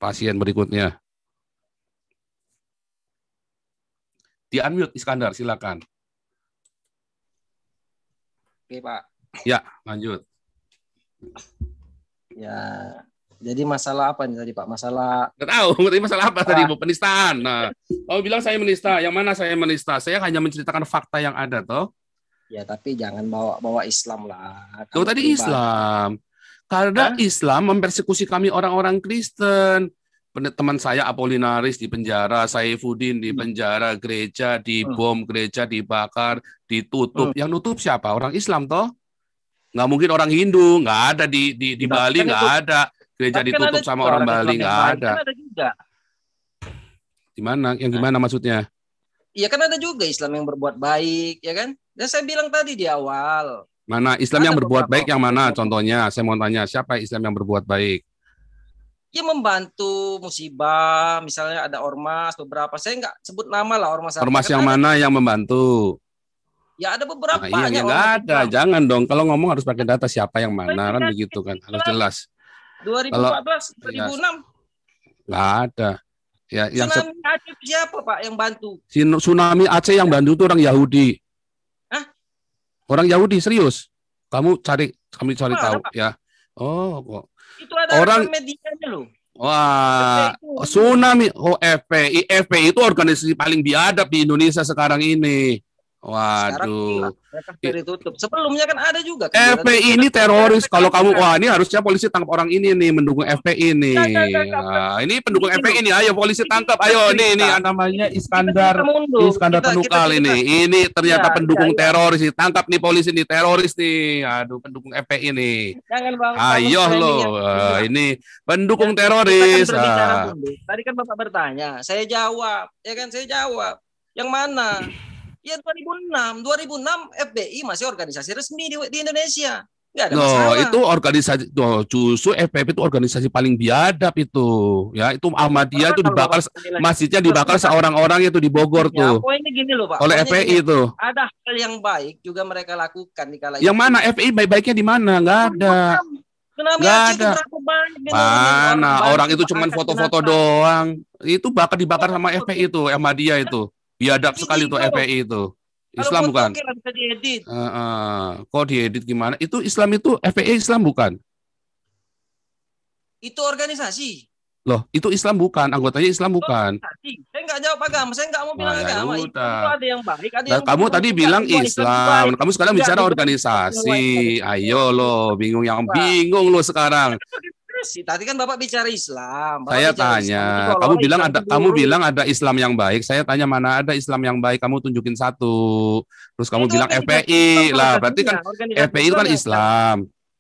pasien berikutnya. Di-unmute Iskandar, silakan. Oke, Pak. Ya, lanjut. Ya, jadi masalah apa nih tadi, Pak? Masalah Nggak tahu, tadi masalah apa tadi, Bu? Penistaan. Nah, kamu bilang saya menista. Yang mana saya menista? Saya hanya menceritakan fakta yang ada, toh. ya, tapi jangan bawa Islam lah. Tuh Kalau tadi pribadi. Islam. Karena Islam mempersekusi kami orang-orang Kristen. Teman saya Apolinaris di penjara, Saifuddin di penjara, gereja dibom, gereja dibakar, ditutup. Yang nutup siapa? Orang Islam, toh? Nggak mungkin orang Hindu, nggak ada di Bali, Kan nggak itu, ada. Gereja kan ditutup ada sama juga orang Islam Bali, yang nggak baik. ada. Kan ada juga. Gimana? Yang gimana maksudnya? Iya, kan ada juga Islam yang berbuat baik, ya kan? Dan saya bilang tadi di awal. Mana Islam Ada yang berbuat baik yang mana? beberapa. Contohnya, saya mau tanya, siapa Islam yang berbuat baik? Ya, membantu musibah, misalnya ada ormas beberapa. Saya nggak sebut nama lah ormas apa. Ormas Kan yang ada, mana yang membantu? ya ada beberapa Nah, iya, ya nggak ormas ada. Islam. Jangan dong. Kalau ngomong harus pakai data siapa yang mana, kan Kan begitu kan. Harus Islam jelas. 2014, Ya, 2006. nggak ada. Ya, yang Tsunami Aceh siapa, Pak, yang bantu? tsunami Aceh yang bantu itu orang Yahudi. Hah? Orang Yahudi, serius. Kami cari tahu, Pak? ya. Oh, kok. Itu ada Orang medianya loh. Wah, tsunami, FPI itu organisasi paling biadab di Indonesia sekarang ini. Waduh. Tertutup. Sebelumnya kan ada juga. FPI ini teroris. Kalau kamu, wah ini harusnya polisi tangkap orang ini nih, mendukung FPI ini. Nah, ini pendukung FPI ini. Ayo polisi tangkap. Ayo ini namanya Iskandar Penukal ini. Ini ternyata pendukung teroris. Tangkap nih polisi nih, teroris nih. Aduh, pendukung FPI ini. Ayo loh, ini pendukung teroris. Tadi kan Bapak bertanya, saya jawab. Ya kan, saya jawab. Yang mana? Ya 2006 FPI masih organisasi resmi di Indonesia. Nggak ada masalah. Itu organisasi, justru FPI itu organisasi paling biadab itu. Ya, itu Ahmadiyah itu dibakar, masjidnya dibakar seorang-orang itu di Bogor tuh. Poinnya gini loh, Pak. Oleh FPI itu. Ada hal yang baik juga mereka lakukan di kala itu. Yang itu. mana FPI baik-baiknya di mana? Nggak ada. Nggak ada. Mana orang itu cuma foto-foto doang. Itu dibakar sama FPI itu, Ahmadiyah itu. Biadab sekali tuh FPI itu. Islam bukan? Bisa diedit. Kok diedit gimana? Itu Islam itu FPI Islam bukan? Itu organisasi. Loh, itu Islam bukan? Anggotanya Islam bukan? Saya nggak jawab agama. Saya nggak mau bilang agama. Itu ada yang baik, ada yang kamu tadi bilang Islam. Kamu sekarang bicara organisasi. Ayo lo, bingung lo sekarang. Tadi kan Bapak bicara Islam. Saya tanya, kamu bilang ada Islam yang baik. Saya tanya mana ada Islam yang baik. Kamu tunjukin satu. Terus kamu bilang FPI lah. Berarti kan FPI itu kan Islam.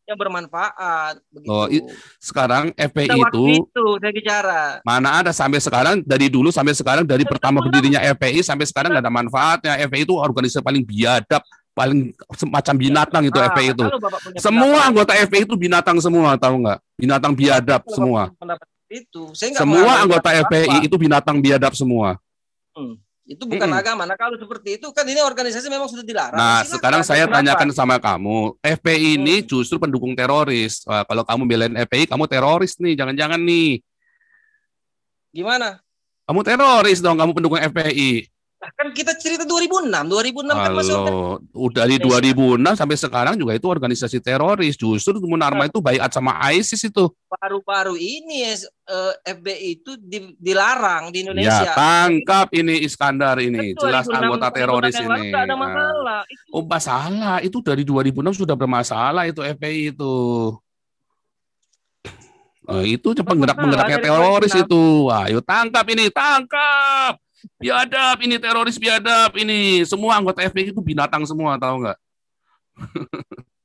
Yang bermanfaat. Begitu. Oh, sekarang FPI itu saya bicara. Mana ada sampai sekarang, dari dulu sampai sekarang, dari pertama berdirinya FPI sampai sekarang nggak ada manfaatnya. FPI itu organisasi paling biadab, paling semacam binatang itu FPI itu. Semua anggota FPI itu binatang semua, tahu nggak? Binatang biadab semua. Semua anggota FPI itu binatang biadab semua. Itu bukan agama. Nah, kalau seperti itu kan ini organisasi memang sudah dilarang. Nah, sekarang saya tanyakan sama kamu, FPI ini justru pendukung teroris. Kalau kamu belain FPI, kamu teroris nih, jangan-jangan nih. Gimana? Kamu teroris dong, kamu pendukung FPI. Kan kita cerita 2006 kan masuk dari 2006 sampai sekarang juga itu organisasi teroris. Justru Munarman itu baiat sama ISIS itu. Baru-baru ini FPI itu dilarang di Indonesia. Ya, tangkap ini Iskandar ini, jelas anggota teroris ini. Ada masalah. Masalah itu dari 2006 sudah bermasalah itu FPI itu. Itu penggerak-penggeraknya teroris itu. Ayo tangkap ini, tangkap. Biadab ini, teroris biadab ini. Semua anggota FPI itu binatang semua, tahu nggak?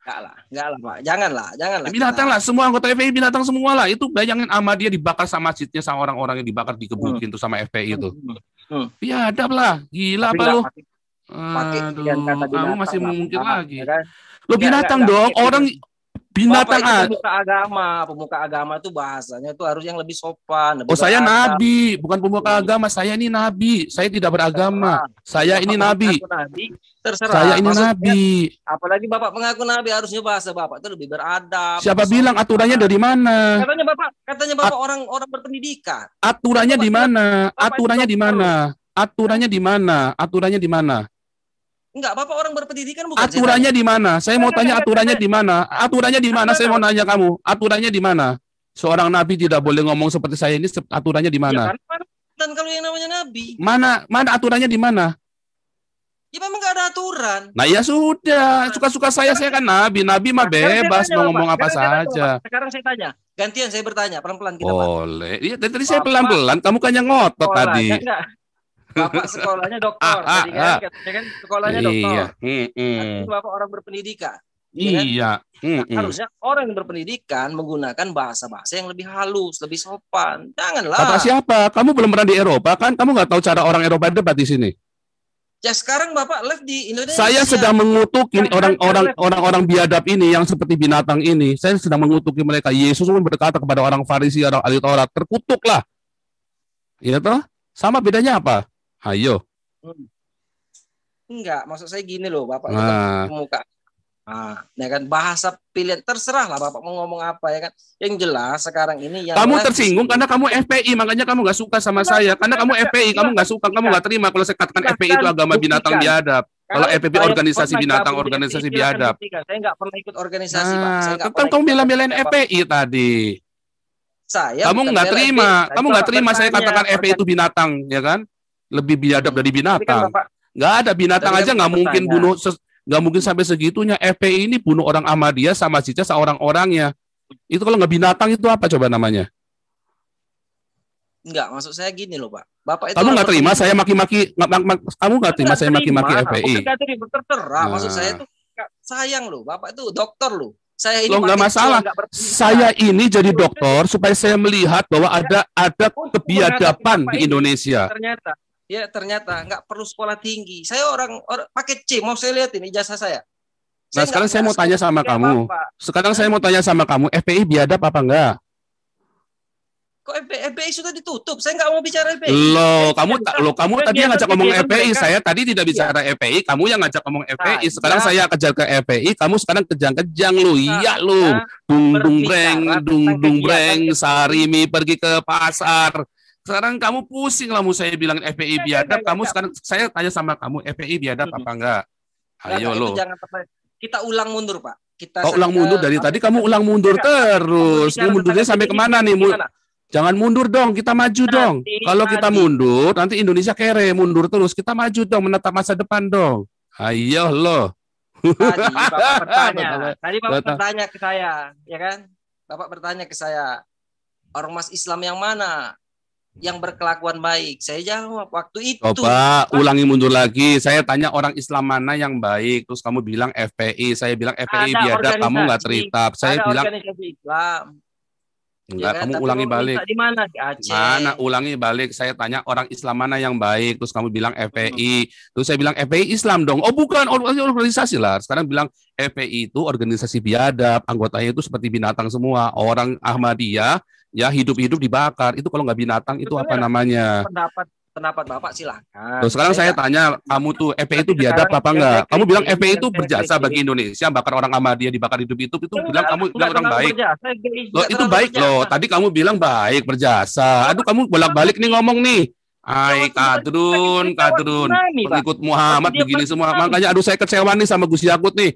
Enggak lah, Pak. Janganlah. Binatang lah, semua anggota FPI binatang semua lah. Itu bayangin Ahmadiyah dibakar sama masjidnya, sama orang-orang yang dibakar dikebukin tuh sama FPI itu. Biadab lah, gila apa lu? Aduh, kamu masih mungkin lagi. Lo binatang dong, orang Binatang Bapak itu pemuka agama itu bahasanya itu harus yang lebih sopan. Lebih saya beradab. nabi, bukan pemuka agama. Saya ini nabi. Saya tidak beragama. Terserah. Saya Bapak ini nabi. mengaku nabi, Saya terserah. ini Maksudnya, nabi. apalagi Bapak mengaku nabi, harusnya bahasa Bapak itu lebih beradab, Siapa lebih bilang aturannya sopan. dari mana? Katanya Bapak orang berpendidikan. Aturannya Bapak di bilang mana? Bapak itu Aturannya di dokter loh. mana? Aturannya di mana? Aturannya di mana? Enggak, Bapak orang berpendidikan bukan, saya tanya. Aturannya di mana? Saya mau tanya aturannya di mana? Aturannya di mana? Saya mau nanya kamu. Aturannya di mana? Seorang nabi tidak boleh ngomong seperti saya ini. Aturannya di Ya mana? kan? Dan kalau yang namanya nabi, Mana aturannya di mana? ya memang nggak ada aturan. Nah ya sudah, suka-suka saya kan nabi. Nabi mah Sekarang saya bebas tanya, mau Bapak. ngomong apa saja. Sekarang saya tanya. Gantian saya bertanya, pelan-pelan kita, Pak. Boleh. Iya, tadi saya Bapak pelan-pelan. Kamu kan yang ngotot sekolahnya tadi. enggak? Bapak sekolahnya doktor, tadi katanya kan sekolahnya doktor. Iya. Artinya Bapak orang berpendidikan. Ya kan? Iya. Nah, harusnya orang yang berpendidikan menggunakan bahasa-bahasa yang lebih halus, lebih sopan. Janganlah. Kata siapa? Kamu belum pernah di Eropa kan? Kamu nggak tahu cara orang Eropa debat di sini. Ya sekarang Bapak live di Indonesia. Saya sedang mengutuk orang-orang biadab ini yang seperti binatang ini. Saya sedang mengutuki mereka. Yesus pun berkata kepada orang Farisi, orang ahli Taurat, terkutuklah. Iya toh? Sama bedanya apa? Ayo. Enggak, maksud saya gini loh, Bapak itu kan pemuka. Ya kan bahasa pilihan terserah lah Bapak mau ngomong apa ya kan. Yang jelas sekarang ini yang kamu tersinggung karena kamu FPI, makanya kamu nggak suka sama saya. Karena kamu FPI, kamu nggak suka, kamu nggak terima kalau saya katakan FPI itu agama binatang biadab. Kalau FPI organisasi binatang, organisasi biadab. Saya nggak pernah ikut organisasi, Pak. Kamu bilang-bilain FPI tadi. Kamu nggak terima saya katakan FPI itu binatang, ya kan? Lebih biadab dari binatang. Nggak ada binatang aja nggak mungkin bunuh. Nggak mungkin sampai segitunya. FPI ini bunuh orang Ahmadiyah sama Cica seorang-orangnya. Itu kalau nggak binatang itu apa coba namanya? Enggak, maksud saya gini loh, Pak. Bapak itu kamu nggak terima saya maki-maki, kamu nggak terima saya maki-maki FPI? Bukan terima, terserah. Maksud saya itu sayang loh, Bapak itu dokter loh. Saya ini nggak masalah. Saya ini jadi dokter supaya saya melihat bahwa ada kebiadaban di Indonesia. Ternyata nggak perlu sekolah tinggi. Saya orang pakai C, mau saya lihat ini ijazah saya. Nah, sekarang saya mau tanya sama kamu. Sekarang saya mau tanya sama kamu, FPI biadab apa enggak? Kok FPI sudah ditutup? Saya nggak mau bicara FPI. Kamu tadi yang ngajak ngomong FPI. Saya tadi tidak bicara FPI, kamu yang ngajak ngomong FPI. Sekarang saya kejar ke FPI, kamu sekarang kejang-kejang lu. Iya lu. Dung breng, Sarimi pergi ke pasar. Sekarang kamu pusing lah, mau saya bilang FPI biadab. Kamu sekarang saya tanya sama kamu, FPI biadab apa enggak? Ayo lo. Kita ulang mundur, Pak. Ulang mundur dari tadi kamu ulang mundur terus. Mundurnya sampai kemana nih? Jangan mundur dong, kita maju dong. Kalau kita mundur, nanti Indonesia kere. Mundur terus, kita maju dong, menatap masa depan dong. Ayo lo. Tadi Bapak bertanya ke saya, ya kan? Bapak bertanya ke saya, ormas Islam yang mana yang berkelakuan baik? Saya jawab waktu itu. Coba ulangi mundur lagi. Saya tanya orang Islam mana yang baik, terus kamu bilang FPI. Saya bilang FPI biadab, kamu nggak teritab. Saya bilang organisasi Islam. Enggak, ya kan? Kamu ulangi balik. Di mana? Di Aceh. Mana ulangi balik. Saya tanya orang Islam mana yang baik, terus kamu bilang FPI. Terus saya bilang FPI Islam dong. Oh bukan, organisasi lah. Sekarang bilang FPI itu organisasi biadab, anggotanya itu seperti binatang semua. Orang Ahmadiyah ya hidup-hidup dibakar. Itu kalau nggak binatang itu apa namanya? Pendapat Bapak silakan. Terus sekarang saya tanya, kamu tuh FPI itu biadab apa enggak? Kamu bilang FPI itu berjasa bagi Indonesia, bakar orang Ahmadiyah dibakar hidup-hidup itu bilang kamu bilang orang baik. Loh itu baik loh. Tadi kamu bilang baik berjasa. Aduh kamu bolak-balik nih ngomong nih. Kadrun, pengikut Muhammad begini semua. Makanya aduh saya kecewa nih sama Gus Yakut nih.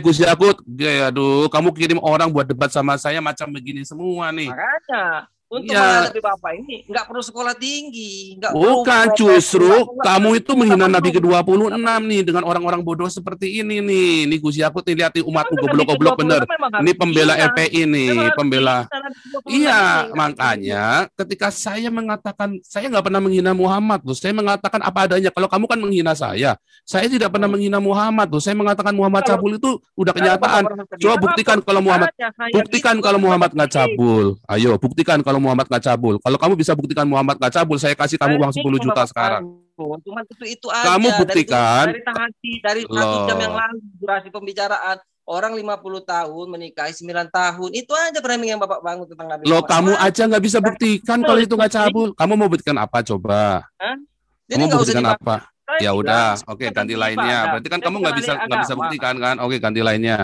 Gus Yakut, aduh kamu kirim orang buat debat sama saya macam begini semua nih. Makanya untuk menghadapi Bapak ini nggak perlu sekolah tinggi, bukan justru kamu itu menghina Nabi ke-26 nih dengan orang-orang bodoh seperti ini nih. Nih Gus Yakut nih, lihat umatku goblok-goblok bener. Ini pembela FPI ini, pembela. Iya, makanya ketika saya mengatakan saya nggak pernah menghina Muhammad tuh, saya mengatakan apa adanya. Kalau kamu kan menghina saya tidak pernah menghina Muhammad tuh. Saya mengatakan Muhammad cabul itu udah kenyataan. Coba buktikan kalau Muhammad nggak cabul. Ayo buktikan kalau Muhammad nggak cabul. Kalau kamu bisa buktikan Muhammad nggak cabul, saya kasih kamu uang 10 juta sekarang. Cuma itu aja. Kamu buktikan. Dari 1 jam yang lalu durasi pembicaraan. Orang 50 tahun menikahi 9 tahun. Itu aja framing yang Bapak bangun tentang Nabi Loh, Muhammad. kamu aja nggak bisa buktikan kalau itu nggak cabul. Kamu mau buktikan apa coba? Hah? Jadi Kamu nggak usah buktikan dibahas. apa? Saya Ya bilang, udah, oke, saya kan ganti beribadah. lainnya. Berarti kan Saya kamu bukan ahli nggak bisa agama. buktikan kan? Oke, ganti lainnya.